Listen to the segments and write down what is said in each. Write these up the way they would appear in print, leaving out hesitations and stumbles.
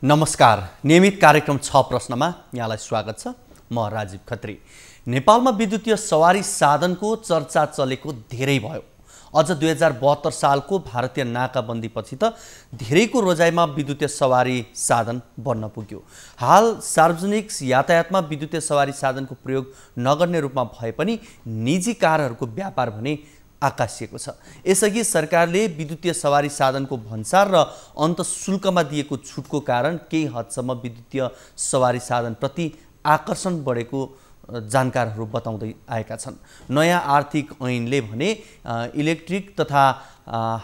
नमस्कार। नियमित कार्यक्रम 6 प्रश्नमा यहाँलाई स्वागत छ। म राजीव खत्री। नेपालमा विद्युतीय सवारी साधनको चर्चा चलेको धेरै भयो। अझ 2072 सालको भारतीय नाकाबन्दीपछि त धेरैको रोजाइमा विद्युतीय सवारी साधन बन्न पुग्यो। हाल सार्वजनिक यातायातमा विद्युतीय सवारी साधनको प्रयोग नगर्ने रूपमा भए पनि निजी कारहरूको व्यापार भने आकाशिएको छ। यसअघि सरकारले विद्युतीय सवारी साधनको भन्सार र अन्त शुल्कमा दिएको छुटको कारण केही हदसम्म विद्युतीय सवारी साधनप्रति आकर्षण बढेको जानकारहरू बताउँदै आएका छन्। नयाँ आर्थिक ऐनले भने इलेक्ट्रिक तथा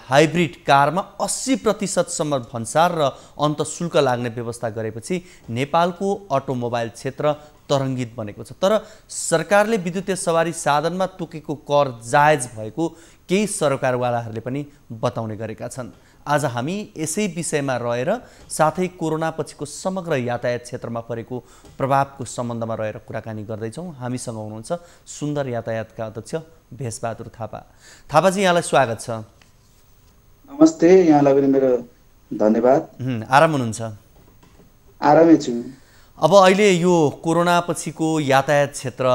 हाइब्रिड कारमा 80% भन्सार र अन्त शुल्क लाग्ने व्यवस्था गरेपछि नेपालको अटोमोबाइल क्षेत्र तरङ्गित बनेको छ। तर सरकारले विद्युतीय सवारी साधनमा तोकेको कर जायज भएको केही सरकारवालाहरूले पनि बताउने गरेका छन्। आज हामी यसै विषयमा रहेर साथै कोरोना पछिको समग्र यातायात क्षेत्रमा परेको प्रभावको सम्बन्धमा रहेर कुराकानी गर्दैछौँ। हामीसँग हुनुहुन्छ सुन्दर यातायातका अध्यक्ष भेषबहादुर थापा। थापाजी, यहाँलाई स्वागत छ। नमस्ते, यहाँलाई पनि मेरो धन्यवाद। आराम हुनुहुन्छ? आरामै छु। अब अहिले यो कोरोना पछिको यातायात क्षेत्र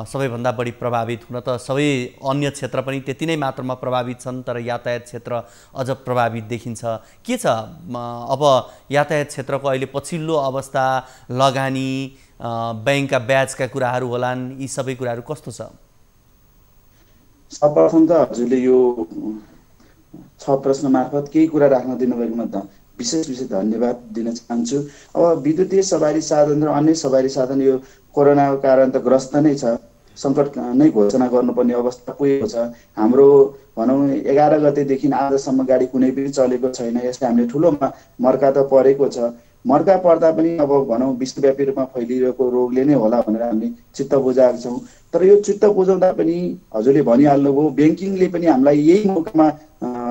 सबैभन्दा बढी प्रभावित हुन त सबै अन्य क्षेत्र पनि त्यति नै मात्रामा प्रभावित छन्, तर यातायात क्षेत्र अझ प्रभावित देखिन्छ। के छ अब यातायात क्षेत्रको अहिले पछिल्लो अवस्था? लगानी, बैंकका ब्याजका कुराहरू होलान्, यी सबै कुराहरू कस्तो छ? सर्वप्रथम त हजुरले यो 6 प्रश्न मार्फत केही कुरा राख्न दिनुभएकोमा त विशेष धन्यवाद दिन चाहन्छु। अब विद्युतीय सवारी साधन र अन्य सवारी साधन यो कोरोनाको कारण त ग्रस्त नै छ, सङ्कट नै घोषणा गर्नुपर्ने अवस्था पुगेको छ। हाम्रो भनौँ 11 गतेदेखि आजसम्म गाडी कुनै पनि चलेको छैन। यसले हामीले ठुलो मर्का त परेको छ। मर्का पर्दा पनि अब भनौँ विश्वव्यापी रूपमा फैलिरहेको रोगले नै होला भनेर हामीले चित्त बुझाएका छौँ। तर यो चित्त बुझाउँदा पनि हजुरले भनिहाल्नुभयो, ब्याङ्किङले पनि हामीलाई यही मौकामा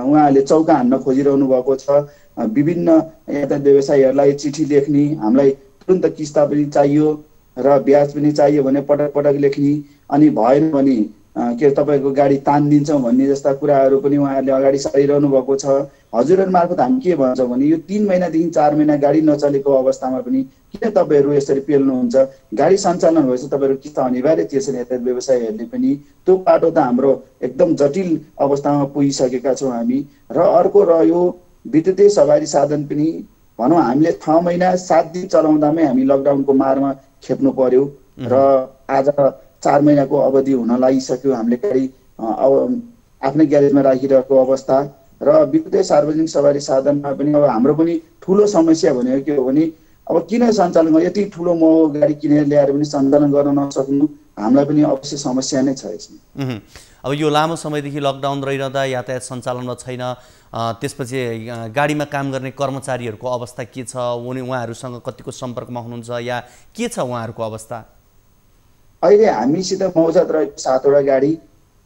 उहाँहरूले चौका हान्न खोजिरहनु भएको छ। विभिन्न यातायात व्यवसायीहरूलाई चिठी लेख्ने, हामीलाई तुरन्त किस्ता पनि चाहियो र ब्याज पनि चाहियो भने पटक पटक लेख्ने, अनि भएन भने के तपाईँको गाडी तानिदिन्छौँ भन्ने जस्ता कुराहरू पनि उहाँहरूले अगाडि सारिरहनु भएको छ। हजुरहरू मार्फत हामी के भन्छौँ भने यो 3 महिनादेखि 4 महिना गाडी नचलेको अवस्थामा पनि किन तपाईँहरू यसरी पेल्नुहुन्छ? गाडी सञ्चालन भएपछि तपाईँहरू किस्ता अनिवार्य थिएछन्। यातायात व्यवसायीहरूले पनि त्यो बाटो त हाम्रो एकदम जटिल अवस्थामा पुगिसकेका छौँ हामी। र अर्को रह्यो विद्युतीय सवारी साधन पनि भनौँ हामीले 6 महिना 7 दिन चलाउँदामै हामी लकडाउनको मारमा खेप्नु पर्यो र आज 4 महिनाको अवधि हुन लागिसक्यो। हामीले गाडी अब आफ्नै ग्यारेजमा राखिरहेको अवस्था र विद्युतीय सार्वजनिक सवारी साधनमा पनि अब हाम्रो पनि ठुलो समस्या भनेको के हो भने अब किन सञ्चालन गर्नु, यति ठुलो महँगो गाडी किनेर ल्याएर पनि सञ्चालन गर्न नसक्नु हामीलाई पनि अवश्य समस्या नै छ यसमा। अब यो लामो समयदेखि लकडाउन रहिरहँदा यातायात सञ्चालनमा छैन, त्यसपछि गाडीमा काम गर्ने कर्मचारीहरूको अवस्था के छ? उहाँहरूसँग कतिको सम्पर्कमा हुनुहुन्छ या के छ उहाँहरूको अवस्था? अहिले हामीसित मौजत रहेको 7वटा गाडी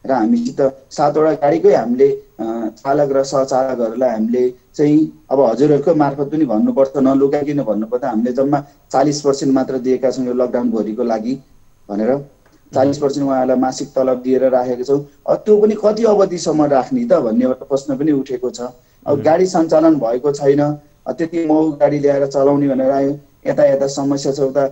र हामीसित 7वटा गाडीकै हामीले चालक र सहचालकहरूलाई हामीले चाहिँ अब हजुरहरूको मार्फत पनि भन्नुपर्छ, नलुकाइकन भन्नुपर्दा हामीले जम्मा 40% मात्र दिएका छौँ यो लकडाउन भरिको लागि भनेर। 40% उहाँहरूलाई मासिक तलब दिएर राखेको छौँ। अब त्यो पनि कति अवधिसम्म राख्ने त भन्ने एउटा प्रश्न पनि उठेको छ। अब गाडी सञ्चालन भएको छैन, त्यति महँगो गाडी ल्याएर चलाउने भनेर आयो। यता समस्या छ, उता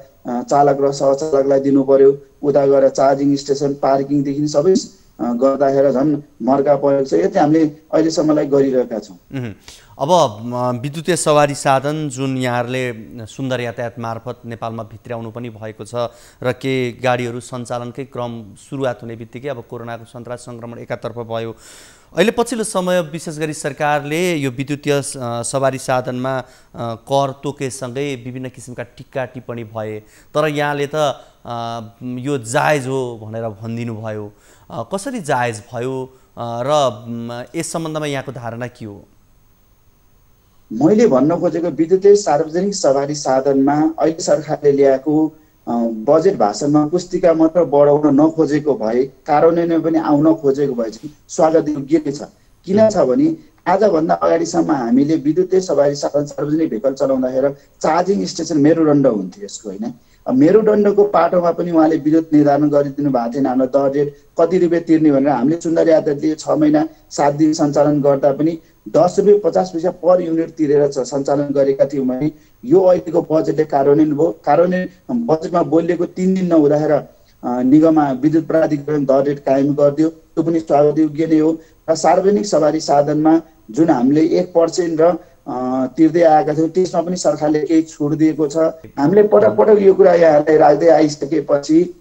चालक र सहचालकलाई दिनु पर्यो, उता गएर चार्जिङ स्टेसन पार्किङदेखि सबै गर्दाखेरि झन् मर्का परेको छ। यो चाहिँ हामीले अहिलेसम्मलाई गरिरहेका छौँ। अब विद्युतीय सवारी साधन जुन यहाँहरूले सुन्दर यातायात मार्फत नेपालमा भित्र्याउनु पनि भएको छ र के गाडीहरू सञ्चालनकै क्रम सुरुवात हुने बित्तिकै अब कोरोनाको सङ्क्रमण एकातर्फ भयो। अहिले पछिल्लो समय विशेष गरी सरकारले यो विद्युतीय सवारी साधनमा कर तोकेसँगै विभिन्न किसिमका टिक्का टिप्पणी भए, तर यहाँले त यो जायज हो भनेर भनिदिनु भयो। कसरी जायज भयो र यस सम्बन्धमा यहाँको धारणा के हो? मैले भन्न खोजेको विद्युतीय सार्वजनिक सवारी साधनमा अहिले सरकारले ल्याएको बजेट भाषणमा पुस्तिका मात्र बढाउन नखोजेको भए, कार्यान्वयन पनि आउन खोजेको भए चाहिँ स्वागत योग्य नै छ। किन छ भने आजभन्दा अगाडिसम्म हामीले विद्युतीय सवारी साधन सार्वजनिक भेहिकल चलाउँदाखेरि चार्जिङ स्टेसन मेरुदण्ड हुन्थ्यो यसको, होइन? मेरुदण्डको पाटोमा पनि उहाँले विद्युत निर्धारण गरिदिनु भएको थिएन। हामीलाई दर रेट कति रुपियाँ तिर्ने भनेर हामीले सुन्दर यातायातले 6 महिना 7 दिन सञ्चालन गर्दा पनि ₹10.50 पर युनिट तिरेर सञ्चालन गरेका थियौँ भने यो अहिलेको बजेटले कार्यान्वयन भयो। कार्यान्वयन बजेटमा बोलिएको 3 दिन नहुँदाखेरि निगममा विद्युत प्राधिकरण दर रेट कायम गरिदियो, त्यो पनि स्वागत योग्य नै हो। र सार्वजनिक सवारी साधनमा जुन हामीले 1% र तिर्दै आएका थियौँ त्यसमा पनि सरकारले केही छुट दिएको छ। हामीले पटक पटक यो कुरा यहाँलाई राख्दै आइसकेपछि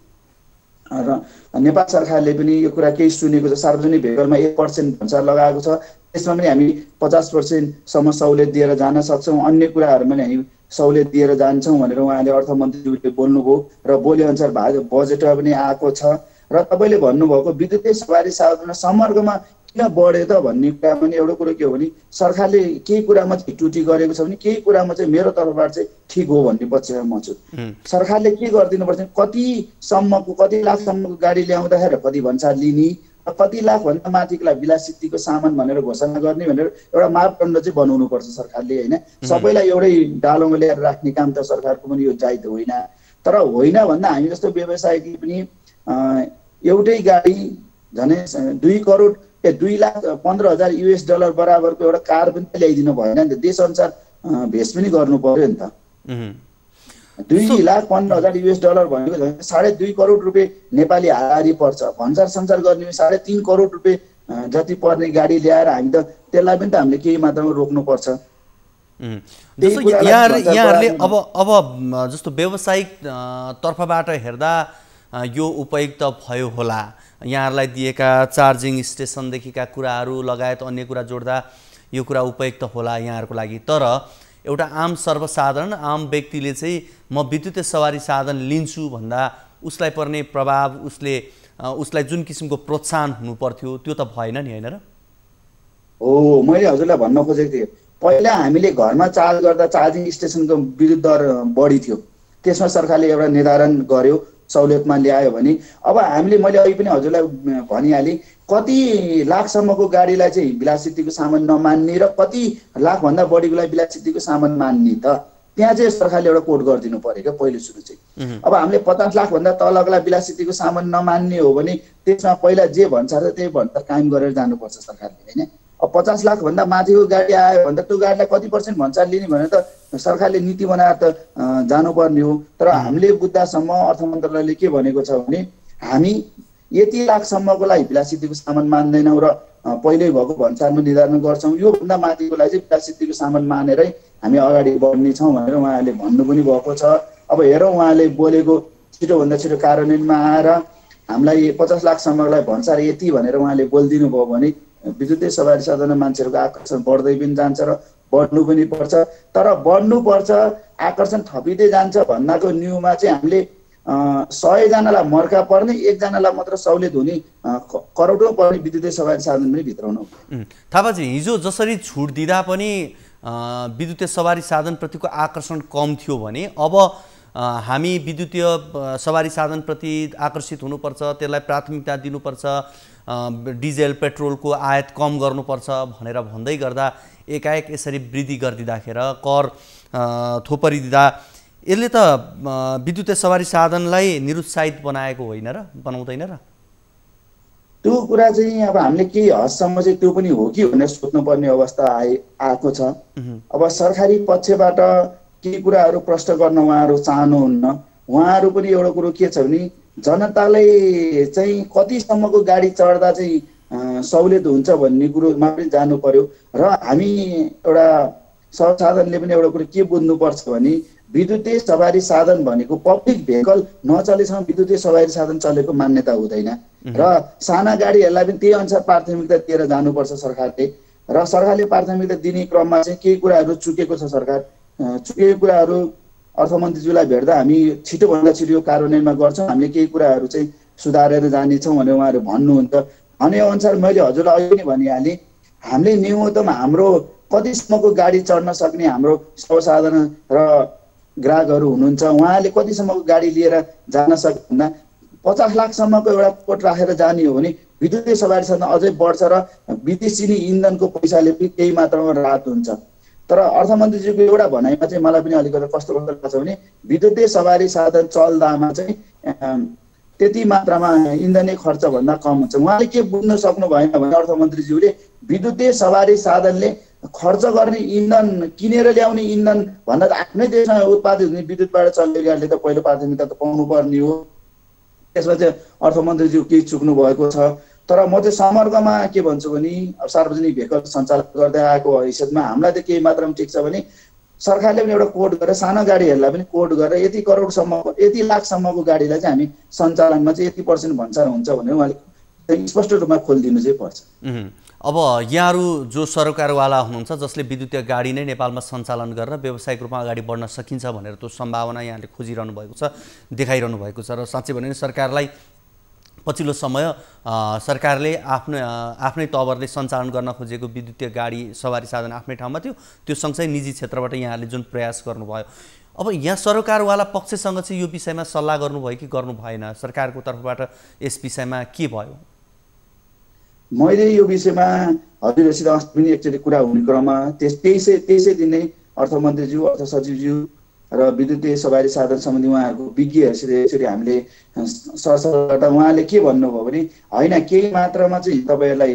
र नेपाल सरकारले पनि यो कुरा केही सुनेको छ। सार्वजनिक भेहिकलमा 1% भन्सार लगाएको छ, त्यसमा पनि हामी 50% सम्म सहुलियत दिएर जान सक्छौँ, अन्य कुराहरूमा पनि हामी सहुलियत दिएर जान्छौँ भनेर उहाँले अर्थमन्त्रीज्यूले बोल्नुभयो र बोले अनुसार बजेटमा पनि आएको छ। र तपाईँले भन्नुभएको विद्युतीय सवारी साधन समग्रमा किन बढ्यो त भन्ने कुरा पनि एउटा कुरो के हो भने सरकारले केही कुरामा चाहिँ त्रुटि गरेको छ भने केही कुरामा चाहिँ मेरो तर्फबाट चाहिँ ठिक हो भन्ने पक्षमा म छु। सरकारले के गरिदिनु पर्छ, कति लाखसम्मको गाडी ल्याउँदाखेरि कति भन्सार लिने, कति लाख भन्दा माथिको विलासितीको सामान भनेर घोषणा गर्ने भनेर एउटा मापदण्ड चाहिँ बनाउनु पर्छ सरकारले, होइन? सबैलाई एउटै डालोमा ल्याएर राख्ने काम त सरकारको पनि यो जायज होइन। तर होइन भन्दा हामी जस्तो व्यवसायीले पनि एउटै गाडी झनै 2,15,000 US डलर बराबरको एउटा कार पनि ल्याइदिनु भएन नि त, देश अनुसार भेष पनि गर्नु पर्यो नि त। 2,15,000 US डलर भनेको 2.5 करोड रुपियाँ नेपाली हाराहारी पर्छ। भन्सार संसार गर्ने 3.5 करोड रुपियाँ जति पर्ने गाडी ल्याएर हामी त त्यसलाई पनि त हामीले केही मात्रामा रोक्नुपर्छ। जस्तो यहाँहरूले अब जस्तो व्यावसायिक तर्फबाट हेर्दा यो उपयुक्त भयो होला, यहाँहरूलाई दिएका चार्जिङ स्टेसनदेखिका कुराहरू लगायत अन्य कुरा जोड्दा यो कुरा उपयुक्त होला यहाँहरूको लागि। तर एउटा आम सर्वसाधारण आम व्यक्तिले चाहिँ म विद्युतीय सवारी साधन लिन्छु भन्दा उसलाई पर्ने प्रभाव, उसलाई जुन किसिमको प्रोत्साहन हुनु पर्थ्यो त्यो त भएन नि, होइन र? हो, मैले हजुरलाई भन्न खोजेको थिएँ, पहिला हामीले घरमा चार्ज गर्दा चार्जिङ स्टेसनको विद्युत दर बढी थियो, त्यसमा सरकारले एउटा निर्धारण गर्यो, सहुलियतमा ल्यायो भने अब हामीले मैले अघि पनि हजुरलाई भनिहालेँ कति लाखसम्मको गाडीलाई चाहिँ विलासितीको सामान नमान्ने र कति लाखभन्दा बढीकोलाई विलासितीको सामान मान्ने त त्यहाँ चाहिँ सरकारले एउटा कोड गरिदिनु पर्यो क्या पहिलो सुरु चाहिँ। अब हामीले 50 लाखभन्दा तलकोलाई विलासितीको सामान नमान्ने हो भने त्यसमा पहिला जे भन्छ त्यही भन्दा कायम गरेर जानुपर्छ सरकारले, होइन? अब 50 लाखभन्दा माथिको गाडी आयो भने त त्यो गाडीलाई कति % भन्सार लिने भनेर त सरकारले नीति बनाएर त जानुपर्ने हो। तर हामीले बुझ्दासम्म अर्थ मन्त्रालयले के भनेको छ भने हामी यति लाखसम्मकोलाई विलासितीको सामान मान्दैनौँ र पहिल्यै भएको भन्सारमा निर्धारण गर्छौँ, योभन्दा माथिकोलाई चाहिँ विलासितीको सामान मानेरै हामी अगाडि बढ्नेछौँ भनेर उहाँहरूले भन्नु पनि भएको छ। अब हेरौँ उहाँले बोलेको छिटोभन्दा छिटो कार्यान्वयनमा आएर हामीलाई 50 लाखसम्मलाई भन्सार यति भनेर उहाँले बोलिदिनु भयो भने विद्युतीय सवारी साधन मान्छेहरूको आकर्षण बढ्दै पनि जान्छ र बढ्नु पनि पर्छ। तर बढ्नुपर्छ, आकर्षण थपिँदै जान्छ भन्नाको न्युमा चाहिँ हामीले 100 जनालाई मर्का पर्ने 1 जनालाई मात्र सहुलियत हुने करोडौँ पर्ने विद्युतीय सवारी साधन पनि भित्राउनु। थापाजी, हिजो जसरी छुट दिँदा पनि विद्युतीय सवारी साधनप्रतिको आकर्षण कम थियो भने अब हामी विद्युतीय सवारी साधनप्रति आकर्षित हुनुपर्छ, त्यसलाई प्राथमिकता दिनुपर्छ, डिजेल पेट्रोलको आयात कम गर्नुपर्छ भनेर भन्दै गर्दा एकाएक यसरी वृद्धि गरिदिँदाखेरि कर थोपरी दिँदा यसले त विद्युतीय सवारी साधनलाई निरुत्साहित बनाएको होइन र, बनाउँदैन र? त्यो कुरा चाहिँ अब हामीले केही हदसम्म चाहिँ त्यो पनि हो कि भनेर सोध्नुपर्ने अवस्था आएको छ। अब सरकारी पक्षबाट केही कुराहरू प्रश्न गर्न उहाँहरू चाहनुहुन्न। उहाँहरू पनि एउटा कुरो के छ भने जनतालाई चाहिँ कतिसम्मको गाडी चढ्दा चाहिँ सहुलियत हुन्छ भन्ने कुरोमा पनि जानु पर्यो। र हामी एउटा सर्वसाधारणले पनि एउटा कुरो के बुझ्नुपर्छ भने विद्युतीय सवारी साधन भनेको पब्लिक भेहिकल नचलेसम्म विद्युतीय सवारी साधन चलेको मान्यता हुँदैन र साना गाडीहरूलाई पनि त्यही अनुसार प्राथमिकता दिएर जानुपर्छ सरकारले। र सरकारले प्राथमिकता दिने क्रममा चाहिँ केही कुराहरू चुकेको छ। सरकार चुकेको कुराहरू अर्थमन्त्रीज्यूलाई भेट्दा हामी छिटोभन्दा छिटो यो कार्यान्वयनमा गर्छौँ, हामीले केही कुराहरू चाहिँ सुधारेर जानेछौँ भनेर उहाँहरू भन्नुहुन्छ। भनेअनुसार मैले हजुरलाई अघि पनि भनिहालेँ, हामीले न्यूनतम हाम्रो कतिसम्मको गाडी चढ्न सक्ने हाम्रो सर्वसाधारण र ग्राहकहरू हुनुहुन्छ, उहाँले कतिसम्मको गाडी लिएर जान सक्छ भन्दा 50 लाखसम्मको एउटा कोट राखेर जाने हो भने विद्युतीय सवारी साधन अझै बढ्छ र विदेशी इन्धनको पैसाले पनि केही मात्रामा राहत हुन्छ। तर अर्थमन्त्रीज्यूको एउटा भनाइमा चाहिँ मलाई पनि अलिकति कस्तो लाग्छ भने विद्युतीय सवारी साधन चल्दामा चाहिँ त्यति मात्रामा इन्धनै खर्च भन्दा कम हुन्छ। उहाँले के बुझ्न सक्नु भएन भने अर्थमन्त्रीज्यूले विद्युतीय सवारी साधनले खर्च गर्ने इन्धन किनेर ल्याउने इन्धन भन्दा आफ्नै देशमा उत्पादित हुने विद्युतबाट चल्ने गाडीले त पहिलो प्राथमिकता त पाउनु पर्ने हो। त्यसमा चाहिँ अर्थमन्त्रीज्यू केही चुक्नु भएको छ। तर म चाहिँ समग्रमा के भन्छु भने सार्वजनिक भेहिकल सञ्चालन गर्दै आएको हैसियतमा हामीलाई त केही मात्रामा ठिक छ भने सरकारले पनि एउटा कोड गरेर सानो गाडीहरूलाई पनि कोड गरेर यति करोडसम्मको यति लाखसम्मको गाडीलाई चाहिँ हामी सञ्चालनमा चाहिँ यति % भन्सार हुन्छ भने उहाँले स्पष्ट रूपमा खोलिदिनु चाहिँ पर्छ। अब यहाँहरू जो सरकारवाला हुनुहुन्छ जसले विद्युतीय गाडी नै नेपालमा सञ्चालन गरेर व्यावसायिक रूपमा अगाडि बढ्न सकिन्छ भनेर त्यो सम्भावना यहाँले खोजिरहनु भएको छ, देखाइरहनु भएको छ। र साँच्चै भने सरकारलाई पछिल्लो समय सरकारले आफ्नै तवरले सञ्चालन गर्न खोजेको विद्युतीय गाडी सवारी साधन आफ्नै ठाउँमा थियो, त्यो सँगसँगै निजी क्षेत्रबाट यहाँले जुन प्रयास गर्नुभयो, अब यहाँ सरकारवाला पक्षसँग चाहिँ यो विषयमा सल्लाह गर्नुभयो कि गर्नु भएन? सरकारको तर्फबाट यस विषयमा के भयो? मैले यो विषयमा हजुरहरूसित अस्ति पनि एकचोटि कुरा हुने क्रममा त्यसै दिन नै अर्थमन्त्रीज्यू, अर्थ सचिवज्यू र विद्युतीय सवारी साधन सम्बन्धी उहाँहरूको विज्ञहरूसित यसरी हामीले सरसल्लाह गर्दा उहाँले के भन्नुभयो भने होइन केही मात्रामा चाहिँ तपाईँहरूलाई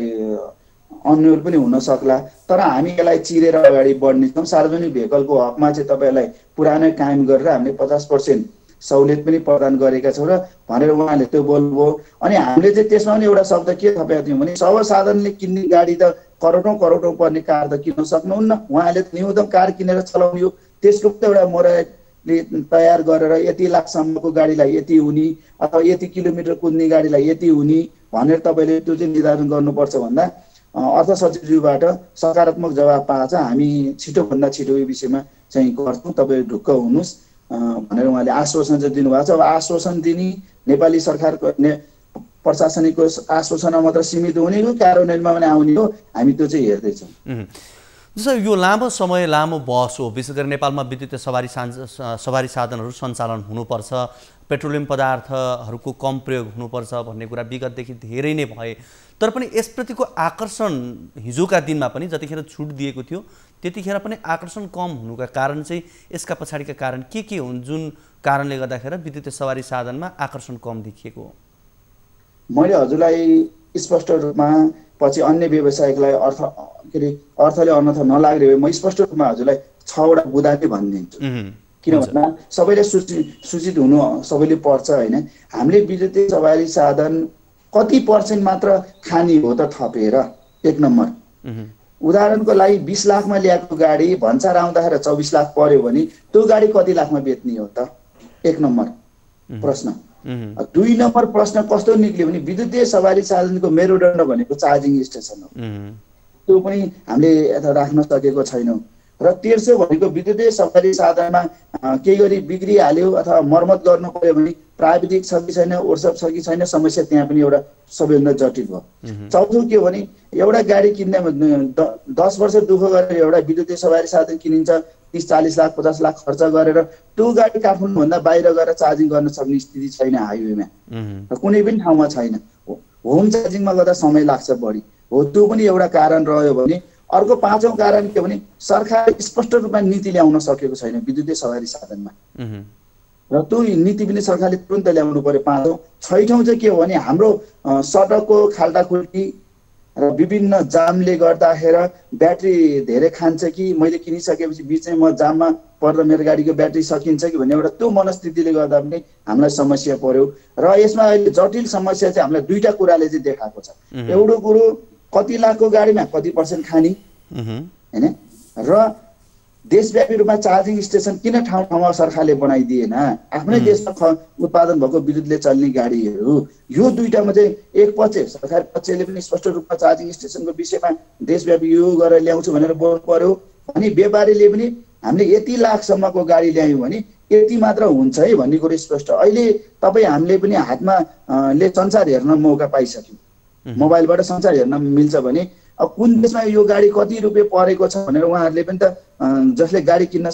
अन्यल पनि हुन सक्ला, तर हामी यसलाई चिरेर अगाडि बढ्नेछौँ। सार्वजनिक भेहिकलको हकमा चाहिँ तपाईँहरूलाई पुरानै कायम गरेर हामीले 50% सहुलियत पनि प्रदान गरेका छौँ र भनेर उहाँले त्यो बोल्नुभयो। अनि हामीले चाहिँ त्यसमा पनि एउटा शब्द के थपेका थियौँ भने सर्वसाधारणले किन्ने गाडी त करोडौँ पर्ने कार त किन्न सक्नुहुन्न, उहाँले न्यूनतम कार किनेर चलाउने हो। त्यसको त एउटा मोराले तयार गरेर यति लाखसम्मको गाडीलाई यति हुने अथवा यति किलोमिटर कुद्ने गाडीलाई यति हुने भनेर तपाईँले त्यो चाहिँ निर्धारण गर्नुपर्छ भन्दा अर्थ सचिवज्यूबाट सकारात्मक जवाब पाएछ। हामी छिटोभन्दा छिटो यो विषयमा चाहिँ गर्छौँ, तपाईँ ढुक्क हुनुहोस् भनेर उहाँले आश्वासन चाहिँ दिनुभएको छ। अब आश्वासन दिने नेपाली सरकारको प्रशासनिकको आश्वासनमा मात्र सीमित हुने हो, कार्यान्वयनमा पनि आउने हो, हामी त्यो चाहिँ हेर्दैछौँ। जस्तो यो लामो समय लामो बहस हो, विशेष गरी नेपालमा विद्युतीय सवारी साधनहरू सञ्चालन हुनुपर्छ, पेट्रोलियम पदार्थहरूको कम प्रयोग हुनुपर्छ भन्ने कुरा विगतदेखि धेरै नै भए, तर पनि यसप्रतिको आकर्षण हिजोका दिनमा पनि जतिखेर छुट दिएको थियो त्यतिखेर पनि आकर्षण कम हुनुका कारण चाहिँ यसका पछाडिका कारण के हुन् जुन कारणले गर्दाखेरि विद्युतीय सवारी साधनमा आकर्षण कम देखिएको हो? मैले हजुरलाई स्पष्ट रूपमा पछि अन्य व्यवसायिकलाई अर्थले अन्यथा नलाग्ने भए म स्पष्ट रूपमा हजुरलाई 6 वटा बुँदा नै भनिदिन्छु। किन भन्दा सबैले सूचित हुनु सबैले पर्छ होइन। हामीले विद्युतीय सवारी साधन कति % मात्र खानी हो त थपेर? 1 नम्बर, उदाहरणको लागि 20 लाखमा ल्याएको गाडी भन्सार आउँदाखेरि 24 लाख पर्यो भने त्यो गाडी कति लाखमा बेच्ने हो त? 1 नम्बर प्रश्न। 2 नम्बर प्रश्न कस्तो निक्ल्यो भने विद्युतीय सवारी साधनको मेरुदण्ड भनेको चार्जिङ स्टेसन हो, त्यो पनि हामीले यता राख्न सकेको छैनौँ। र तेर्सो भनेको विद्युतीय सवारी साधनमा केही गरी बिग्रिहाल्यो अथवा मर्मत गर्नु पर्यो भने प्राविधिक छ कि छैन, वर्कसप छ कि छैन, समस्या त्यहाँ पनि एउटा सबैभन्दा जटिल भयो। चौथो के हो भने एउटा गाडी किन्दा 10 वर्ष दुःख गरेर एउटा विद्युतीय सवारी साधन किनिन्छ, 30-40 लाख 50 लाख खर्च गरेर त्यो गाडी काठमाडौँभन्दा बाहिर गएर चार्जिङ गर्न सक्ने स्थिति छैन हाइवेमा, र कुनै पनि ठाउँमा छैन। होम चार्जिङमा गर्दा समय लाग्छ बढी हो, त्यो पनि एउटा कारण रह्यो भने अर्को 5औं कारण के भने सरकारले स्पष्ट रूपमा नीति ल्याउन सकेको छैन विद्युतीय सवारी साधनमा, र त्यो नीति पनि सरकारले तुरन्त ल्याउनु पर्यो। 5औं। 6औं चाहिँ के हो भने हाम्रो सडकको खाल्टाखुल्टी र विभिन्न जामले गर्दाखेरि ब्याट्री धेरै खान्छ कि मैले किनिसकेपछि बिचमै म जाममा पर्दा मेरो गाडीको ब्याट्री सकिन्छ कि भन्ने एउटा त्यो मनस्थितिले गर्दा पनि हामीलाई समस्या पर्यो। र यसमा अहिले जटिल समस्या चाहिँ हामीलाई 2टा कुराले चाहिँ देखाएको छ। एउटा कुरो कति लाखको गाडीमा कति % खानी हैन, र देशव्यापी रूपमा चार्जिङ स्टेसन किन ठाउँ ठाउँमा सरकारले बनाइदिएन? आफ्नै देशमा उत्पादन भएको विद्युतले चल्ने गाडीहरू, यो 2टामा चाहिँ एक पक्ष सरकार पक्षले पनि स्पष्ट रूपमा चार्जिङ स्टेसनको विषयमा देशव्यापी यो गरेर ल्याउँछु भनेर बोल्नु पर्यो। अनि व्यापारीले पनि हामीले यति लाखसम्मको गाडी ल्यायौँ भने यति मात्र हुन्छ है भन्ने कुरो स्पष्ट। अहिले तपाईँ हामीले पनि हातमा संसार हेर्न मौका पाइसक्यौँ, मोबाइलबाट संसार हेर्न मिल्छ भने अब कुन देशमा यो गाडी कति रुपियाँ परेको छ भनेर उहाँहरूले पनि त जसले गाडी किन्न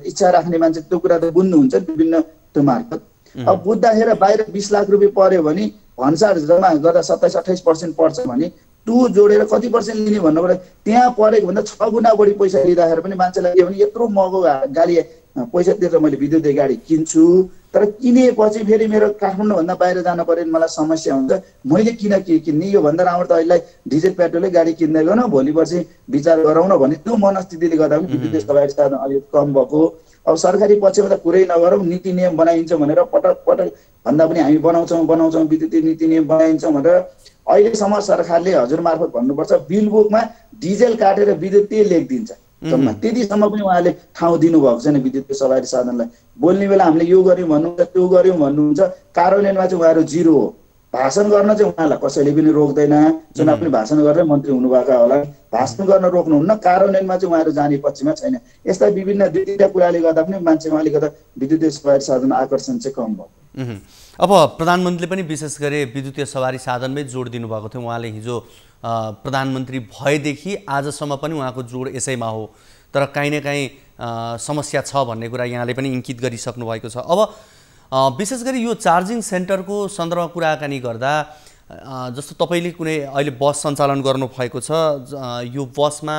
इच्छा राख्ने मान्छे त्यो कुरा त बुझ्नुहुन्छ विभिन्न त्यो मार्फत। अब बुझ्दाखेरि बाहिर 20 लाख रुपियाँ पर्यो भने भन्सार जम्मा गर्दा 27-28% पर्छ भने टु जोडेर कति % लिने भन्नुपर्दा त्यहाँ परेको भन्दा 6 गुणा बढी पैसा लिँदाखेरि पनि मान्छेलाई के भने यत्रो महँगो गाडी पैसा तिरेर मैले विद्युतीय गाडी किन्छु तर किनेपछि फेरि मेरो काठमाडौँभन्दा बाहिर जानु पऱ्यो भने मलाई समस्या हुन्छ। मैले किन के किन्ने, योभन्दा राम्रो त अहिले डिजेल पेट्रोलै गाडी किन्दै गरौँ, भोलि पर्सि विचार गरौँ न भन्ने त्यो मनस्थितिले गर्दा पनि विद्युतीय सवारी साधन अलिक कम भएको। अब सरकारी पक्षमा त कुरै नगरौँ, नीति नियम बनाइन्छ भनेर पटक पटक भन्दा पनि हामी बनाउँछौँ विद्युतीय नीति नियम बनाइन्छ भनेर अहिलेसम्म सरकारले हजुर मार्फत भन्नुपर्छ बिल बुकमा डिजेल काटेर विद्युतीय लेखिदिन्छ जम्मा, त्यतिसम्म पनि उहाँले ठाउँ दिनुभएको छैन विद्युतीय सवारी साधनलाई। बोल्ने बेला हामीले यो गर्यौँ भन्नुहुन्छ, त्यो गर्यौँ भन्नुहुन्छ, कार्यान्वयनमा चाहिँ उहाँहरू जिरो हो। भाषण गर्न चाहिँ उहाँलाई कसैले पनि रोक्दैन, चुनाव पनि भाषण गरेर मन्त्री हुनुभएका होला, भाषण गर्न रोक्नुहुन्न, कार्यान्वयनमा चाहिँ उहाँहरू जाने पक्षमा छैन। यस्ता विभिन्न दुई तिनवटा कुराले गर्दा पनि मान्छेमा अलिकति विद्युतीय सवारी साधन आकर्षण चाहिँ कम भयो। अब प्रधानमन्त्रीले पनि विशेष गरी विद्युतीय सवारी साधनमै जोड दिनुभएको थियो। उहाँले हिजो प्रधानमन्त्री भएदेखि आजसम्म पनि उहाँको जोड यसैमा हो, तर काहीँ न काहीँ समस्या छ भन्ने कुरा यहाँले पनि इङ्कित गरिसक्नु भएको छ। अब विशेष गरी यो चार्जिङ सेन्टरको सन्दर्भमा कुराकानी गर्दा जस्तो तपाईँले कुनै अहिले बस सञ्चालन गर्नुभएको छ, यो बसमा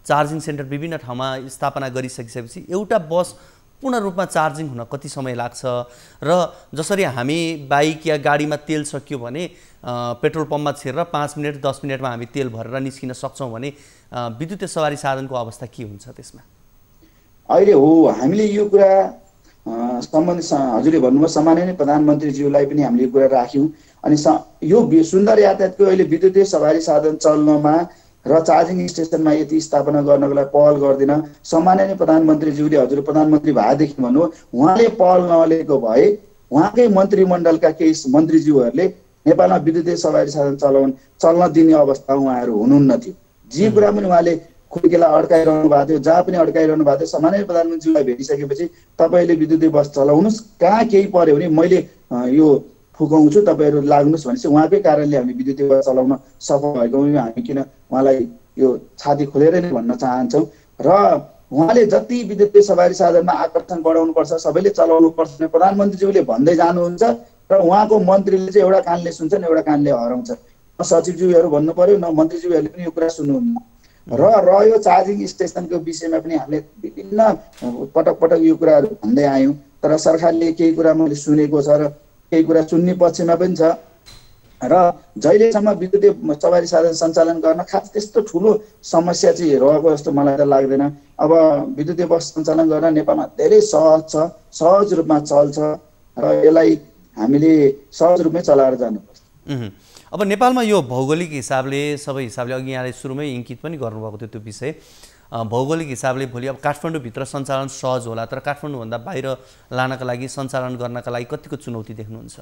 चार्जिङ सेन्टर विभिन्न ठाउँमा स्थापना गरिसकिसकेपछि एउटा बस पूर्ण रूपमा चार्जिङ हुन कति समय लाग्छ र जसरी हामी बाइक या गाडीमा तेल सकियो भने पेट्रोल पम्पमा छिरेर 5 मिनट 10 मिनटमा हामी तेल भरेर निस्किन सक्छौँ भने विद्युतीय सवारी साधनको अवस्था के हुन्छ त्यसमा? अहिले हो हामीले यो कुरा सम्बन्धित हजुरले भन्नुभयो सामान्य नै प्रधानमन्त्रीज्यूलाई पनि हामीले यो कुरा राख्यौँ। अनि यो सुन्दर यातायातको अहिले विद्युतीय सवारी साधन चल्नमा र चार्जिङ स्टेसनमा यति स्थापना गर्नको लागि पहल गर्दिन। सामान्य नै प्रधानमन्त्रीज्यूले हजुर प्रधानमन्त्री भएदेखि भन्नु उहाँले पहल नलिएको भए उहाँकै मन्त्रीमण्डलका केही मन्त्रीज्यूहरूले नेपालमा विद्युतीय सवारी साधन चल्न दिने अवस्था उहाँहरू हुनुहुन्न थियो। जे कुरा पनि उहाँले खुड्केला अड्काइरहनु भएको थियो, जहाँ पनि अड्काइरहनु भएको थियो। सामान्य प्रधानमन्त्रीलाई भेटिसकेपछि तपाईँले विद्युतीय बस चलाउनुहोस्, कहाँ केही पर्यो भने मैले यो फुकाउँछु, तपाईँहरू लाग्नुहोस् भनेपछि उहाँकै कारणले हामी विद्युतीय बस चलाउन सफल भएको हामी किन उहाँलाई यो छाती खोलेर नै भन्न चाहन्छौँ। र उहाँले जति विद्युतीय सवारी साधनमा आकर्षण बढाउनुपर्छ, सबैले चलाउनुपर्छ प्रधानमन्त्रीज्यूले भन्दै जानुहुन्छ र उहाँको मन्त्रीले चाहिँ एउटा कानले सुन्छन् एउटा कानले हराउँछ। न सचिवज्यूहरू भन्नु पर्यो न मन्त्रीज्यूहरूले पनि यो कुरा सुन्नुहुन्न। र रह्यो चार्जिङ स्टेसनको विषयमा पनि हामीले विभिन्न पटक पटक यो कुराहरू भन्दै आयौँ, तर सरकारले केही कुरा मैले सुनेको छ र केही कुरा सुन्ने पक्षमा पनि छ। र जहिलेसम्म विद्युतीय सवारी साधन सञ्चालन गर्न खास त्यस्तो ठुलो समस्या चाहिँ रहेको जस्तो मलाई त लाग्दैन। अब विद्युतीय बस सञ्चालन गर्न नेपालमा धेरै सहज छ, सहज रूपमा चल्छ र यसलाई हामीले सहज रूपमै चलाएर जानुपर्छ। अब नेपालमा यो भौगोलिक हिसाबले सबै हिसाबले अघि यहाँले सुरुमै इङ्कित पनि गर्नुभएको थियो त्यो विषय, भौगोलिक हिसाबले भोलि अब काठमाडौँभित्र सञ्चालन सहज होला, तर काठमाडौँभन्दा बाहिर लानका लागि सञ्चालन गर्नका लागि कतिको चुनौती देख्नुहुन्छ?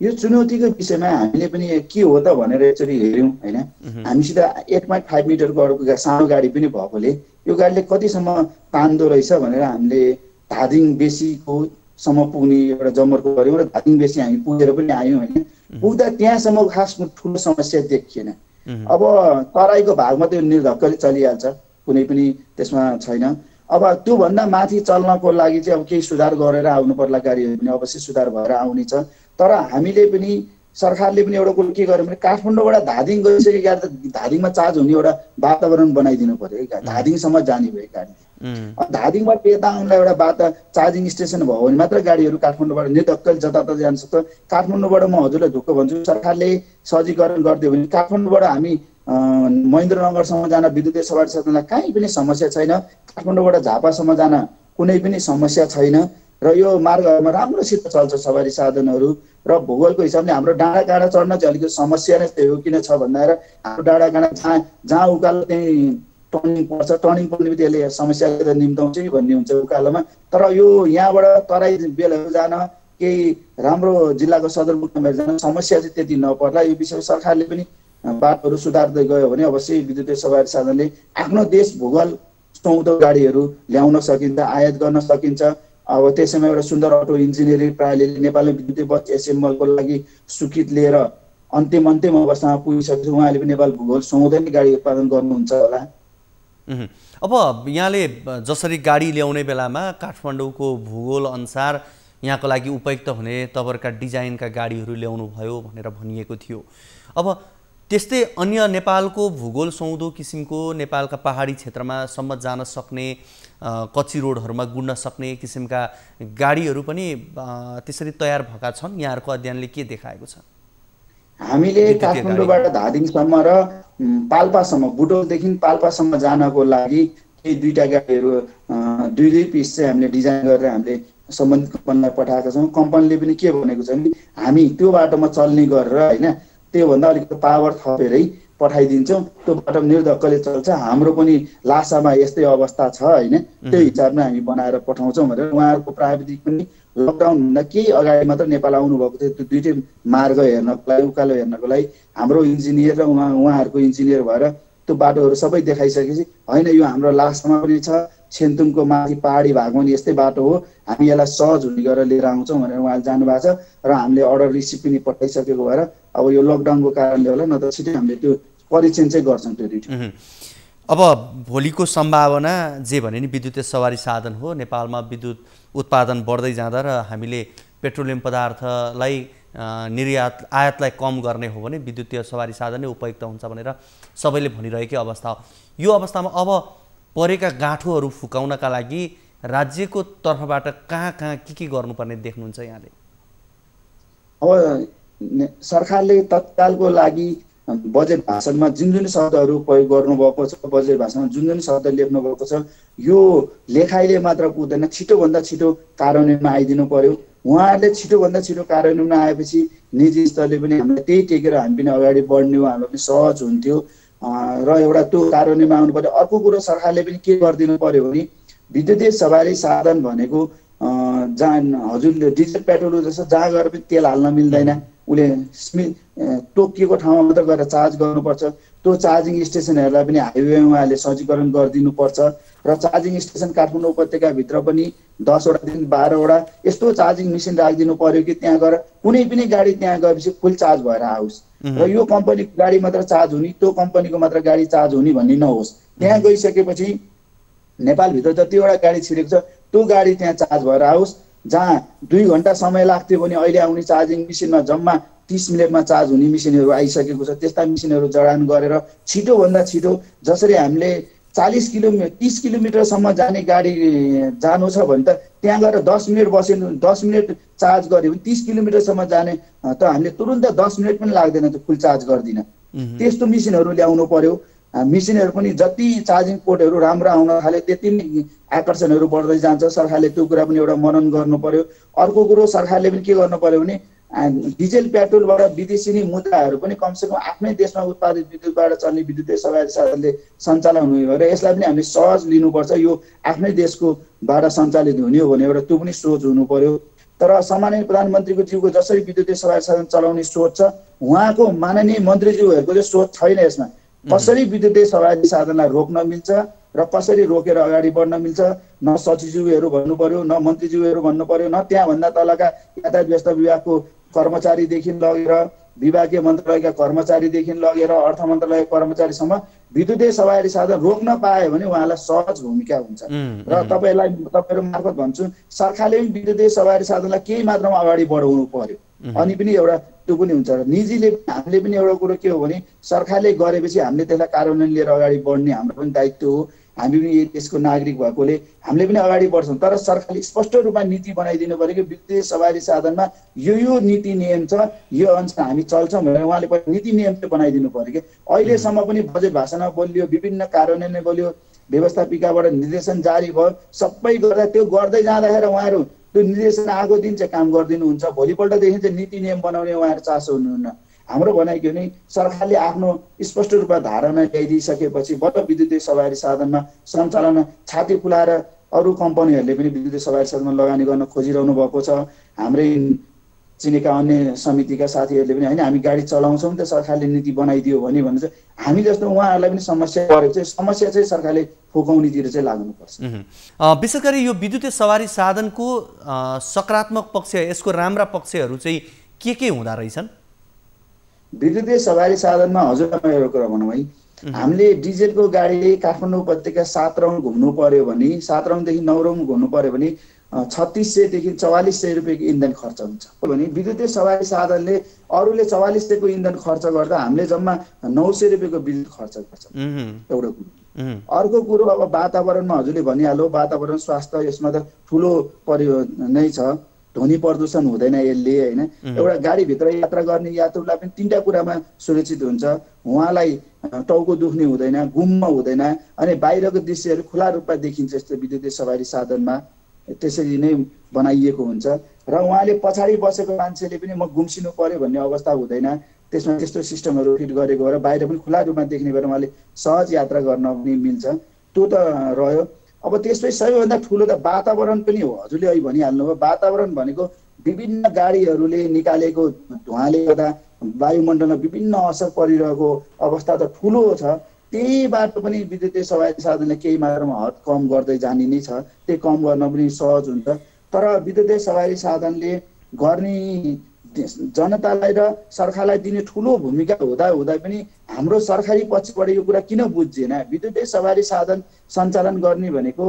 यो चुनौतीको विषयमा हामीले पनि के हो त भनेर एकचोटि हेऱ्यौँ होइन। हामीसित 8.5 मिटरको अरूको सानो गाडी पनि भएकोले यो गाडीले कतिसम्म तान्दो रहेछ भनेर हामीले धादिङ बेसीकोसम्म पुग्ने एउटा जमर्को गऱ्यौँ र धादिङ बेसी हामी पुगेर पनि आयौँ होइन। पुग्दा त्यहाँसम्म खास ठुलो समस्या देखिएन। अब तराईको भागमा त्यो निर्धक्कले चलिहाल्छ, कुनै पनि त्यसमा छैन। अब त्योभन्दा माथि चल्नको लागि चाहिँ अब केही सुधार गरेर आउनु पर्ला, गाडीहरू पनि अवश्य सुधार भएर आउने छ। तर हामीले पनि सरकारले पनि एउटा कुरो के गर्यो भने काठमाडौँबाट धादिङ गइसकेको गाडी त धादिङमा चार्ज हुने एउटा वातावरण बनाइदिनु पर्यो। धादिङसम्म जाने भयो गाडी, धादिङबाट यता आउनलाई एउटा चार्जिङ स्टेसन भयो भने मात्र गाडीहरू काठमाडौँबाट निर्धक्कले जताततै जान सक्छ। काठमाडौँबाट म हजुरलाई ढुक्क भन्छु, सरकारले सहजीकरण गरिदियो भने काठमाडौँबाट हामी महेन्द्रनगरसम्म जान विद्युतीय सवारी साधनलाई कहीँ पनि समस्या छैन। काठमाडौँबाट झापासम्म जान कुनै पनि समस्या छैन र यो मार्गहरूमा राम्रोसित चल्छ सवारी साधनहरू। र भूगोलको हिसाबले हाम्रो डाँडा काँडा चढ्न चाहिँ अलिकति समस्या नै त्यही हो। किन छ भन्दाखेरि हाम्रो डाँडा काँडा जहाँ उकालो त्यहीँ टर्निङ पर्छ, टर्निङ पर्ने बित्तिकै यसले समस्या निम्ताउँछ भन्ने हुन्छ उकालोमा। तर यो यहाँबाट तराई बेलहरू जान केही राम्रो जिल्लाको सदरमुकामहरू जान समस्या चाहिँ त्यति नपर्ला। यो विषयमा सरकारले पनि बाटोहरू सुधार्दै गयो भने अवश्य विद्युतीय सवारी साधनले आफ्नो देश भूगोल सुहाउँदो गाडीहरू ल्याउन सकिन्छ, आयात गर्न सकिन्छ। अब त्यसैमा एउटा सुन्दर अटो इन्जिनियरिङ प्रणालीले नेपालमा विद्युतीय बस एसेम्बलको लागि स्वीकृत लिएर अन्तिम अवस्थामा पुगिसकेपछि उहाँले पनि नेपाल भूगोल सुहाउँदै नै गाडी उत्पादन गर्नुहुन्छ होला। अब यहाँले जसरी गाडी ल्याउने बेलामा काठमाडौँको भूगोल अनुसार यहाँको लागि उपयुक्त हुने तवरका डिजाइनका गाडीहरू ल्याउनु भयो भनेर भनिएको थियो। अब त्यस्तै अन्य नेपालको भूगोल सुहाउँदो किसिमको नेपालका पहाडी क्षेत्रमा सम्म जान सक्ने कच्ची रोडहरूमा गुड्न सक्ने किसिमका गाडीहरू पनि त्यसरी तयार भएका छन्। यहाँहरूको अध्ययनले के देखाएको छ? हामीले काठमाडौँबाट धादिङसम्म र पाल्पासम्म, बुटोलदेखि पाल्पासम्म जानको लागि केही दुईटा गाडीहरू दुई पिस चाहिँ हामीले डिजाइन गरेर हामीले सम्बन्धित कम्पनीलाई पठाएका छौँ। कम्पनीले पनि के भनेको छ भने हामी त्यो बाटोमा चल्ने गरेर होइन त्योभन्दा अलिकति पावर थपेरै पठाइदिन्छौँ, त्यो बाटो निर्धक्कले चल्छ, हाम्रो पनि लासामा यस्तै अवस्था छ होइन, त्यो हिसाबमा हामी बनाएर पठाउँछौँ भनेर उहाँहरूको प्राविधिक पनि लकडाउनभन्दा केही अगाडि मात्र नेपाल आउनुभएको थियो। त्यो दुइटै मार्ग हेर्नको लागि, उकालो हेर्नको लागि हाम्रो इन्जिनियर र उहाँहरूको इन्जिनियर भएर त्यो बाटोहरू सबै देखाइसकेपछि होइन यो हाम्रो लासामा पनि छ, सेन्तुङको माथि पहाडी भागमा पनि यस्तै बाटो हो, हामी यसलाई सहज हुने गरेर लिएर आउँछौँ भनेर उहाँले जानुभएको छ र हामीले अर्डर रिसिभ पनि पठाइसकेको भएर अब यो लकडाउनको कारणले होला न त छिटै हामीले त्यो परीक्षण चाहिँ गर्छौँ त्यो दुइटै। अब भोलिको सम्भावना जे भने नि विद्युतीय सवारी साधन हो। नेपालमा विद्युत उत्पादन बढ्दै जाँदा र हामीले पेट्रोलियम पदार्थलाई आयातलाई कम गर्ने हो भने विद्युतीय सवारी साधन नै उपयुक्त हुन्छ भनेर सबैले भनिरहेकै अवस्था हो। यो अवस्थामा अब परेका गाँठोहरू फुकाउनका लागि राज्यको तर्फबाट कहाँ के गर्नुपर्ने देख्नुहुन्छ यहाँले? अब सरकारले तत्कालको लागि बजेट भाषणमा जुन शब्दहरू प्रयोग गर्नुभएको छ, बजेट भाषणमा जुन शब्द लेख्नु भएको छ, यो लेखाइले मात्र पुग्दैन, छिटोभन्दा छिटो कार्यान्वयनमा आइदिनु पर्यो। उहाँहरूले छिटोभन्दा छिटो कार्यान्वयनमा आएपछि निजी स्तरले पनि हामीलाई त्यही टेकेर हामी पनि अगाडि बढ्ने हो, हामीलाई पनि सहज हुन्थ्यो र एउटा त्यो कार्यान्वयनमा आउनु पर्यो। अर्को कुरो सरकारले पनि के गरिदिनु पर्यो भने विद्युतीय सवारी साधन भनेको जहाँ हजुरले डिजल पेट्रोल जस्तो जहाँ गएर पनि तेल हाल्न मिल्दैन, उसले तोकिएको ठाउँमा मात्र गएर चार्ज गर्नुपर्छ। त्यो चार्जिङ स्टेसनहरूलाई पनि हाइवेमा उहाँले सजीकरण गरिदिनुपर्छ र चार्जिङ स्टेसन काठमाडौँ उपत्यकाभित्र पनि 10वटादेखि 12वटा यस्तो चार्जिङ मेसिन राखिदिनु पर्यो कि त्यहाँ गएर कुनै पनि गाडी त्यहाँ गएपछि फुल चार्ज भएर आओस् र यो कम्पनीको गाडी मात्र चार्ज हुने, त्यो कम्पनीको मात्र गाडी चार्ज हुने भन्ने नहोस्। त्यहाँ गइसकेपछि नेपालभित्र जतिवटा गाडी छिरेको छ त्यो गाडी त्यहाँ चार्ज भएर आओस्। जहाँ 2 घन्टा समय लाग्थ्यो भने अहिले आउने चार्जिङ मेसिनमा जम्मा 30 मिनटमा चार्ज हुने मेसिनहरू आइसकेको छ। त्यस्ता मेसिनहरू जडान गरेर छिटोभन्दा छिटो जसरी हामीले 30 किलोमिटरसम्म जाने गाडी जानु छ भने त त्यहाँ गएर 10 मिनट बसेर 10 मिनट चार्ज गऱ्यो भने 30 किलोमिटरसम्म जाने त हामीले तुरुन्त 10 मिनट पनि लाग्दैन त्यो फुल चार्ज गर्दिन। त्यस्तो मेसिनहरू ल्याउनु पर्यो। मेसिनहरू पनि जति चार्जिङ पोर्टहरू राम्रो आउन थाले त्यति नै आकर्षणहरू बढ्दै जान्छ। सरकारले त्यो कुरा पनि एउटा मनन गर्नु पर्यो। अर्को कुरो सरकारले पनि के गर्नु पर्यो भने डिजेल पेट्रोलबाट विदेशी मुद्राहरू पनि कमसेकम आफ्नै देशमा उत्पादित विद्युतबाट चल्ने विद्युतीय सवारी साधनले सञ्चालन हुने भएर यसलाई पनि हामीले सहज लिनुपर्छ। यो आफ्नै देशकोबाट सञ्चालित हुने हो भने एउटा त्यो पनि सोच हुनु पर्यो। तर सामान्य प्रधानमन्त्रीको ज्यूको जसरी विद्युतीय सवारी साधन चलाउने सोच छ, उहाँको माननीय मन्त्रीज्यूहरूको चाहिँ सोच छैन। यसमा कसरी विद्युतीय सवारी साधनलाई रोक्न मिल्छ र कसरी रोकेर अगाडि बढ्न मिल्छ, न सचिवज्यूहरू भन्नु पर्यो, न मन्त्रीज्यूहरू भन्नु पर्यो, न त्यहाँभन्दा तलका यातायात व्यवस्था विभागको कर्मचारीदेखि लगेर विभागीय मन्त्रालयका कर्मचारीदेखि लगेर अर्थ मन्त्रालयका कर्मचारीसम्म विद्युतीय सवारी साधन रोक्न पायो भने उहाँलाई सहज भूमिका हुन्छ। र तपाईँहरू मार्फत भन्छु, सरकारले पनि विद्युतीय सवारी साधनलाई केही मात्रामा अगाडि बढाउनु पर्यो। अनि पनि एउटा त्यो पनि हुन्छ। र निजीले हामीले पनि एउटा कुरो के हो भने सरकारले गरेपछि हामीले त्यसलाई कार्यान्वयन लिएर अगाडि बढ्ने हाम्रो पनि दायित्व हो। हामी पनि यसको नागरिक भएकोले हामीले पनि अगाडि बढ्छौँ। तर सरकारले स्पष्ट रूपमा नीति बनाइदिनु पर्यो कि विद्युतीय सवारी साधनमा यो नीति नियम छ, यो अनुसार हामी चल्छौँ भनेर उहाँले पनि नीति नियम चाहिँ बनाइदिनु पर्यो कि अहिलेसम्म पनि बजेट भाषणमा बोलियो, विभिन्न कार्यान्वयनले बोलियो, व्यवस्थापिकाबाट निर्देशन जारी भयो, सबै गर्दा त्यो गर्दै जाँदाखेरि उहाँहरू त्यो निर्देशन आएको दिन चाहिँ काम गरिदिनुहुन्छ, भोलिपल्टदेखि चाहिँ नीति नियम बनाउने उहाँहरू चासो हुनुहुन्न। हाम्रो भनाइ के भने सरकारले आफ्नो स्पष्ट रूपमा धारणा ल्याइदिइसकेपछि बल्ल विद्युतीय सवारी साधनमा सञ्चालन छाती फुलाएर अरू कम्पनीहरूले पनि विद्युतीय सवारी साधनमा लगानी गर्न खोजिरहनु भएको छ। हाम्रै चिनेका अन्य समितिका साथीहरूले पनि होइन हामी गाडी चलाउँछौँ त सरकारले नीति बनाइदियो भने चाहिँ हामी जस्तो उहाँहरूलाई पनि समस्या परेको चाहिँ समस्या चाहिँ सरकारले फुकाउनेतिर चाहिँ लाग्नुपर्छ। विशेष गरी यो विद्युतीय सवारी साधनको सकारात्मक पक्ष, यसको राम्रा पक्षहरू चाहिँ के हुँदा रहेछन्? विद्युतीय सवारी साधनमा हजुरलाई एउटा कुरा भनौँ है, हामीले डिजेलको गाडीले काठमाडौँ उपत्यका 7 राउन्ड घुम्नु पर्यो भने 7 राउन्डदेखि 9 राउन्ड घुम्नु पर्यो भने 3600 देखि 4400 रुपियाँको इन्धन खर्च हुन्छ भने विद्युतीय सवारी साधनले अरूले 4400 को इन्धन खर्च गर्दा हामीले जम्मा 900 रुपियाँको विद्युत खर्च गर्छ एउटा कुरो। अर्को कुरो अब वातावरणमा हजुरले भनिहाल्यो वातावरण स्वास्थ्य यसमा त ठुलो नै छ, ध्वनि प्रदूषण हुँदैन यसले हैन। एउटा गाडीभित्र यात्रा गर्ने यात्रुलाई पनि तीनटा कुरामा सुरक्षित हुन्छ, उहाँलाई टाउको दुख्ने हुँदैन, गुम्म हुँदैन, अनि बाहिरको दृश्यहरू खुला रूपमा देखिन्छ यस्तो विद्युतीय सवारी साधनमा, त्यसरी नै बनाइएको हुन्छ र उहाँले पछाडि बसेको मान्छेले पनि म गुम्सिनु पर्यो भन्ने अवस्था हुँदैन। त्यसमा त्यस्तो सिस्टमहरू फिट गरेको भएर बाहिर पनि खुला रूपमा देख्ने भएर उहाँले सहज यात्रा गर्न पनि मिल्छ, त्यो त रह्यो। अब त्यसपछि सबैभन्दा ठुलो त वातावरण पनि हो, हजुरले अहिले भनिहाल्नुभयो। वातावरण भनेको विभिन्न गाडीहरूले निकालेको धुवाँले गर्दा वायुमण्डलमा विभिन्न असर परिरहेको अवस्था त ठुलो छ। त्यही बाटो पनि विद्युतीय सवारी साधनले केही मात्रामा हद कम गर्दै जाने नै छ, त्यही कम गर्न पनि सहज हुन्छ। तर विद्युतीय सवारी साधनले गर्ने जनतालाई र सरकारलाई दिने ठुलो भूमिका हुँदा हुँदा पनि हाम्रो सरकारी पक्षबाट यो कुरा किन बुझिएन? विद्युतीय सवारी साधन सञ्चालन गर्ने भनेको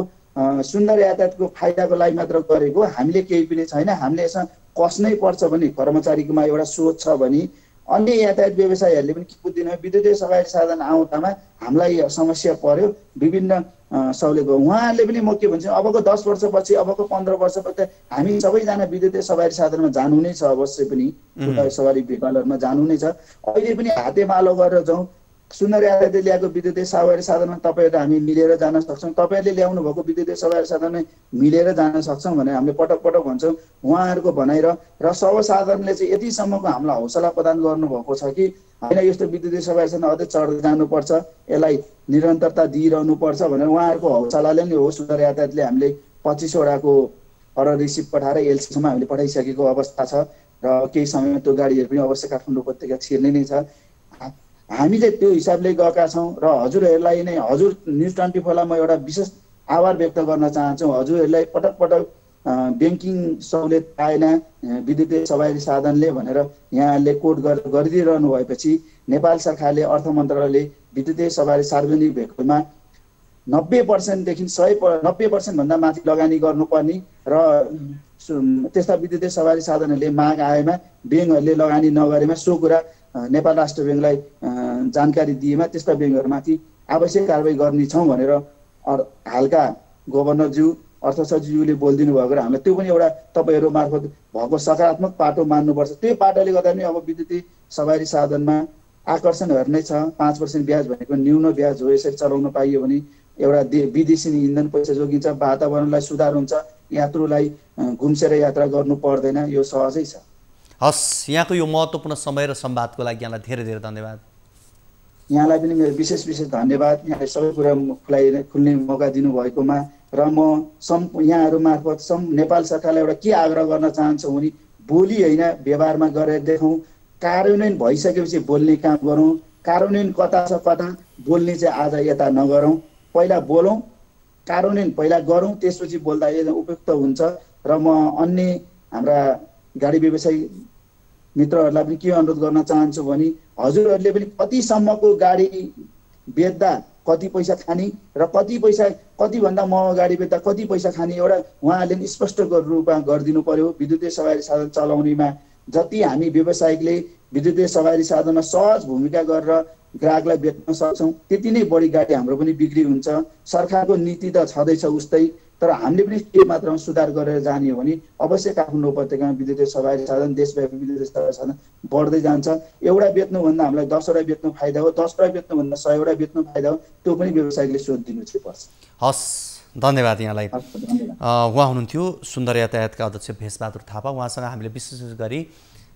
सुन्दर यातायातको फाइदाको लागि मात्र गरेको हामीले केही पनि छैन। हामीले यसमा कस्नै पर्छ भने कर्मचारीकोमा एउटा सोच छ भने अन्य यातायात व्यवसायीहरूले पनि के बुझ्दैन, विद्युतीय सवारी साधन आउँदामा हामीलाई समस्या पर्यो, विभिन्न सहुलियत भयो। उहाँहरूले पनि म के भन्छु, अबको 10 वर्षपछि अबको 15 वर्षपछि हामी सबैजना विद्युतीय सवारी साधनमा जानु नै छ, अवश्य पनि सवारी भेहिकलहरूमा जानु नै छ। अहिले पनि हातेमालो गरेर जाउँ, सुन्दर यातायातले ल्याएको विद्युतीय सवारी साधनमा तपाईँहरू हामी मिलेर जान सक्छौँ, तपाईँहरूले ल्याउनु भएको विद्युतीय सवारी साधनमा मिलेर जान सक्छौँ भनेर हामीले पटक पटक भन्छौँ उहाँहरूको भनाइ। र सर्वसाधारणले चाहिँ यतिसम्मको हामीलाई हौसला प्रदान गर्नुभएको छ कि होइन यस्तो विद्युतीय सवारी साधन अझै चढ्दै जानुपर्छ, यसलाई निरन्तरता दिइरहनुपर्छ भनेर उहाँहरूको हौसलाले नै हो सुन्दर यातायातले हामीले 25 वटाको अर्डर रिसिभ पठाएर एलसीसम्म हामीले पठाइसकेको अवस्था छ र केही समयमा त्यो गाडीहरू पनि अवश्य काठमाडौँ उपत्यका छिर्ने नै छ। हामीले त्यो हिसाबले गएका छौँ र हजुरहरूलाई नै, हजुर न्युज 24लाई म एउटा विशेष आभार व्यक्त गर्न चाहन्छु। हजुरहरूलाई पटक पटक ब्याङ्किङ सहुलियत पाएन विद्युतीय सवारी साधनले भनेर यहाँले कोट गरिदिइरहनु भएपछि नेपाल सरकारले अर्थ मन्त्रालयले विद्युतीय सवारी सार्वजनिक भेहिकलमा 90% देखि 90% भन्दा माथि लगानी गर्नुपर्ने र त्यस्ता विद्युतीय सवारी साधनहरूले माग आएमा ब्याङ्कहरूले लगानी नगरेमा सो कुरा नेपाल राष्ट्र ब्याङ्कलाई जानकारी दिएमा त्यस्ता ब्याङ्कहरूमाथि आवश्यक कारबाही गर्नेछौँ भनेर हालका गभर्नरज्यू अर्थ सचिवज्यूले बोलिदिनु भएको र हामीलाई त्यो पनि एउटा तपाईँहरू मार्फत भएको सकारात्मक पाटो मान्नुपर्छ। त्यो पाटोले गर्दा पनि अब विद्युतीय सवारी साधनमा आकर्षणहरू नै छ। 5% ब्याज भनेको न्यून ब्याज हो, यसरी चलाउन पाइयो भने एउटा विदेशी इन्धन पैसा जोगिन्छ, वातावरणलाई सुधार हुन्छ, यात्रुलाई घुम्सेर यात्रा गर्नु पर्दैन, यो सहजै छ। हस्, यहाँको यो महत्त्वपूर्ण समय र संवादको लागि यहाँलाई धेरै धेरै धन्यवाद। यहाँलाई पनि मेरो विशेष धन्यवाद, यहाँले सबै कुरा खुल्ने मौका दिनुभएकोमा। र म यहाँहरू मार्फत नेपाल सरकारलाई एउटा के आग्रह गर्न चाहन्छु भने बोली होइन व्यवहारमा गरेर देखाउँ, कार्यान्वयन भइसकेपछि बोल्ने काम गरौँ, कार्यान्वयन कता छ कता बोल्ने चाहिँ आज यता नगरौँ, पहिला बोलौँ, कार्यान्वयन पहिला गरौँ, त्यसपछि बोल्दा उपयुक्त हुन्छ। र म अन्य हाम्रा गाडी व्यवसायी मित्रहरूलाई पनि के अनुरोध गर्न चाहन्छु भने हजुरहरूले पनि कतिसम्मको गाडी बेच्दा कति पैसा खाने र कतिभन्दा महँगो गाडी बेच्दा कति पैसा खाने एउटा उहाँहरूले पनि स्पष्ट रूपमा गरिदिनु पर्यो। विद्युतीय सवारी साधन चलाउनेमा जति हामी व्यवसायिकले विद्युतीय सवारी साधनमा सहज भूमिका गरेर ग्राहकलाई बेच्न सक्छौँ त्यति नै बढी गाडी हाम्रो पनि बिक्री हुन्छ। सरकारको नीति त छँदैछ उस्तै, तर हामीले पनि के मात्रामा सुधार गरेर जाने हो भने अवश्य काठमाडौँ उपत्यकामा विद्युतीय सवारी साधन देशव्यापी विद्युतीय सवारी साधन बढ्दै जान्छ। एउटा बेच्नुभन्दा हामीलाई 10 वटा बेच्नु फाइदा हो, 10 वटा बेच्नुभन्दा 100 वटा बेच्नु फाइदा हो, त्यो पनि व्यवसायीले सोच दिनु चाहिँ पर्छ। हस्, धन्यवाद यहाँलाई। उहाँ हुनुहुन्थ्यो सुन्दर यातायातका अध्यक्ष भेषबहादुर थापा। उहाँसँग हामीले विशेष गरी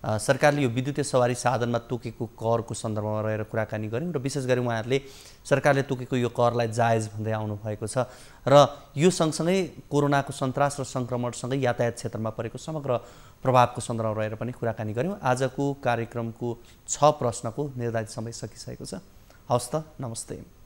सरकारले यो विद्युतीय सवारी साधनमा तोकेको करको सन्दर्भमा रहेर कुराकानी गऱ्यौँ र विशेष गरी उहाँहरूले सरकारले तोकेको यो करलाई जायज भन्दै आउनुभएको छ र यो सँगसँगै कोरोनाको सन्तास र सङ्क्रमणसँगै यातायात क्षेत्रमा परेको समग्र प्रभावको सन्दर्भमा रहेर पनि कुराकानी गऱ्यौँ। आजको कार्यक्रमको 6 प्रश्नको निर्धारित समय सकिसकेको छ। हवस् त, नमस्ते।